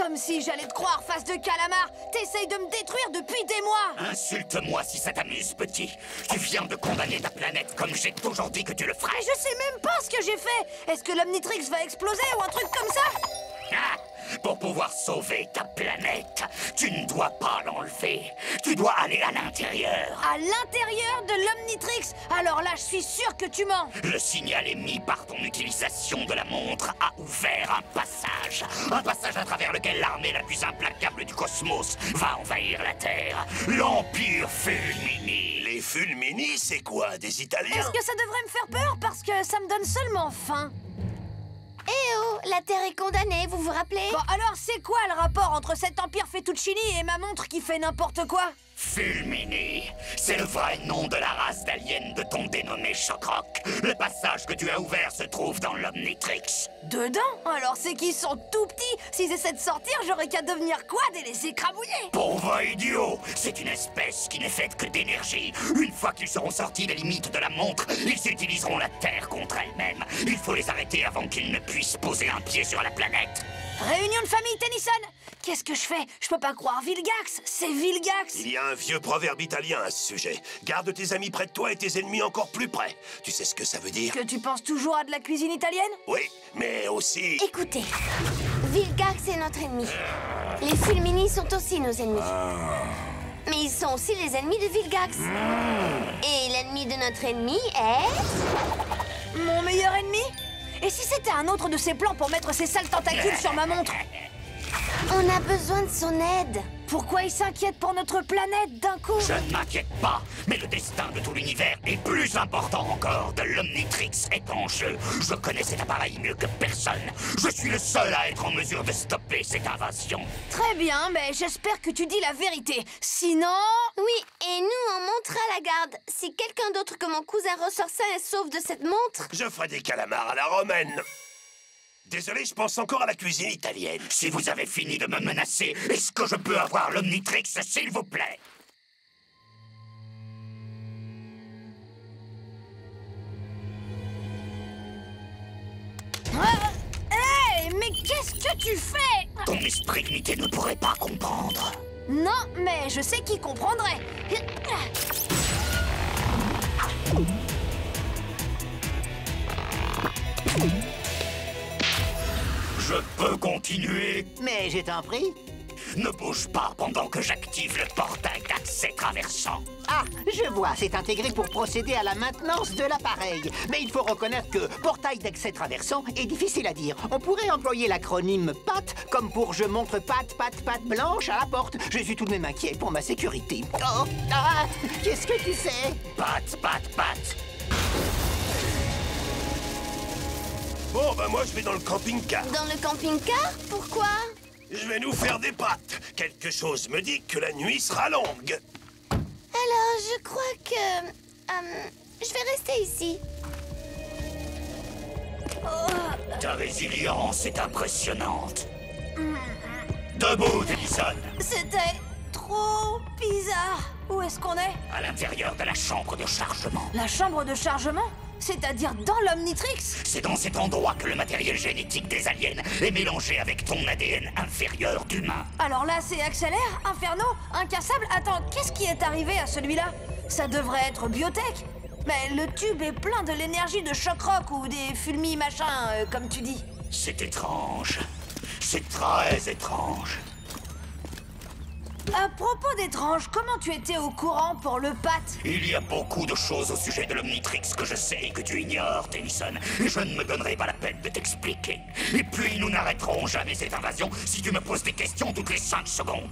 Comme si j'allais te croire, face de calamar. T'essayes de me détruire depuis des mois. Insulte-moi si ça t'amuse, petit. Tu viens de condamner ta planète comme j'ai toujours dit que tu le ferais. Mais je sais même pas ce que j'ai fait. Est-ce que l'Omnitrix va exploser ou un truc comme ça? Ah, pour pouvoir sauver ta planète, tu ne dois pas l'enlever. Tu dois aller à l'intérieur. À l'intérieur de l'Omnitrix? Alors là, je suis sûr que tu mens. Le signal émis par ton utilisation de la montre a ouvert un passage. Un passage à travers lequel l'armée la plus implacable du cosmos va envahir la Terre. L'Empire Fulmini. Les Fulmini, c'est quoi, des Italiens? Est-ce que ça devrait me faire peur? Parce que ça me donne seulement faim. Eh oh, la Terre est condamnée, vous vous rappelez? Bon, alors c'est quoi le rapport entre cet empire Fettuccini et ma montre qui fait n'importe quoi? Fulmini, c'est le vrai nom de la race d'aliens de ton dénommé Choc-Roc. Le passage que tu as ouvert se trouve dans l'Omnitrix. Dedans? Alors c'est qu'ils sont tout petits. S'ils essaient de sortir, j'aurais qu'à devenir quad et les écrabouiller. Pauvre idiot! C'est une espèce qui n'est faite que d'énergie. Une fois qu'ils seront sortis des limites de la montre, ils utiliseront la Terre contre elle-même. Il faut les arrêter avant qu'ils ne puissent poser un pied sur la planète. Réunion de famille, Tennyson. Qu'est-ce que je fais? Je peux pas croire Vilgax. C'est Vilgax. Il y a un vieux proverbe italien à ce sujet. Garde tes amis près de toi et tes ennemis encore plus près. Tu sais ce que ça veut dire? Que tu penses toujours à de la cuisine italienne? Oui, mais aussi... Écoutez, Vilgax est notre ennemi. Les Fulmini sont aussi nos ennemis. Mais ils sont aussi les ennemis de Vilgax. Et l'ennemi de notre ennemi est... Mon meilleur ennemi? Et si c'était un autre de ses plans pour mettre ses sales tentacules sur ma montre? On a besoin de son aide. Pourquoi il s'inquiète pour notre planète d'un coup? Je ne m'inquiète pas, mais le destin de tout l'univers est plus important encore. De l'Omnitrix est en jeu. Je connais cet appareil mieux que personne. Je suis le seul à être en mesure de stopper cette invasion. Très bien, mais j'espère que tu dis la vérité. Sinon... Oui, et nous, on montera la garde. Si quelqu'un d'autre que mon cousin ressort sain et sauf de cette montre... Je ferai des calamars à la romaine. Désolé, je pense encore à la cuisine italienne. Si vous avez fini de me menacer, est-ce que je peux avoir l'Omnitrix, s'il vous plaît? Hey, mais qu'est-ce que tu fais? Ton esprit limité ne pourrait pas comprendre. Non, mais je sais qui comprendrait. Je peux continuer? Mais je t'en prie. Ne bouge pas pendant que j'active le portail d'accès traversant. Ah, je vois, c'est intégré pour procéder à la maintenance de l'appareil. Mais il faut reconnaître que portail d'accès traversant est difficile à dire. On pourrait employer l'acronyme PAT, comme pour je montre patte blanche à la porte. Je suis tout de même inquiet pour ma sécurité. Oh, ah, qu'est-ce que tu fais? Pat. Bon, bah moi je vais dans le camping-car. Dans le camping-car? Pourquoi? Je vais nous faire des pâtes. Quelque chose me dit que la nuit sera longue. Alors, je crois que... je vais rester ici. Ta résilience est impressionnante. Debout, Tennyson. C'était trop bizarre. Où est-ce qu'on est? À l'intérieur de la chambre de chargement. La chambre de chargement? C'est-à-dire dans l'Omnitrix? C'est dans cet endroit que le matériel génétique des aliens est mélangé avec ton ADN inférieur d'humain. Alors là, c'est accélère, inferno, incassable. Attends, qu'est-ce qui est arrivé à celui-là? Ça devrait être biotech. Mais le tube est plein de l'énergie de Choc-Roc ou des fulmi machin, comme tu dis. C'est étrange. C'est très étrange. À propos d'étrange, comment tu étais au courant pour le PAT? Il y a beaucoup de choses au sujet de l'Omnitrix que je sais et que tu ignores, Tennyson. Et je ne me donnerai pas la peine de t'expliquer. Et puis, nous n'arrêterons jamais cette invasion si tu me poses des questions toutes les 5 secondes.